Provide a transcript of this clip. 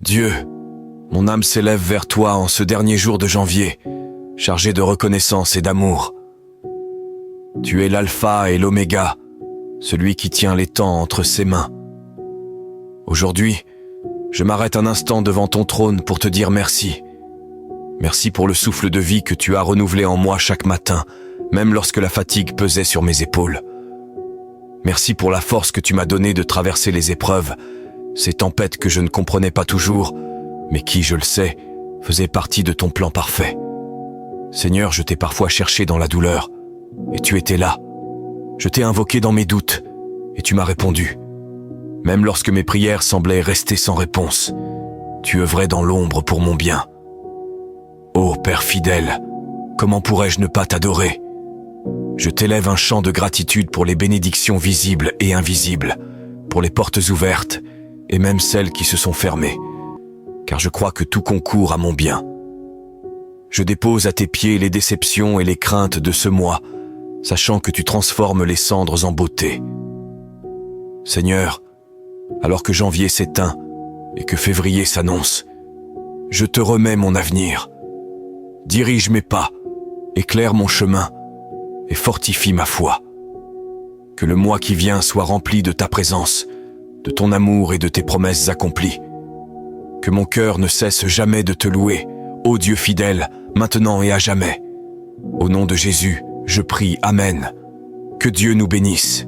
Dieu, mon âme s'élève vers toi en ce dernier jour de janvier, chargé de reconnaissance et d'amour. Tu es l'alpha et l'oméga, celui qui tient les temps entre ses mains. Aujourd'hui, je m'arrête un instant devant ton trône pour te dire merci. Merci pour le souffle de vie que tu as renouvelé en moi chaque matin, même lorsque la fatigue pesait sur mes épaules. Merci pour la force que tu m'as donnée de traverser les épreuves, ces tempêtes que je ne comprenais pas toujours, mais qui, je le sais, faisaient partie de ton plan parfait. Seigneur, je t'ai parfois cherché dans la douleur, et tu étais là. Je t'ai invoqué dans mes doutes, et tu m'as répondu. Même lorsque mes prières semblaient rester sans réponse, tu œuvrais dans l'ombre pour mon bien. Ô Père fidèle, comment pourrais-je ne pas t'adorer ? Je t'élève un chant de gratitude pour les bénédictions visibles et invisibles, pour les portes ouvertes et même celles qui se sont fermées, car je crois que tout concourt à mon bien. Je dépose à tes pieds les déceptions et les craintes de ce mois, sachant que tu transformes les cendres en beauté. Seigneur, alors que janvier s'éteint et que février s'annonce, je te remets mon avenir. Dirige mes pas, éclaire mon chemin et fortifie ma foi. Que le mois qui vient soit rempli de ta présence, de ton amour et de tes promesses accomplies. Que mon cœur ne cesse jamais de te louer, ô Dieu fidèle, maintenant et à jamais. Au nom de Jésus, je prie, Amen. Que Dieu nous bénisse.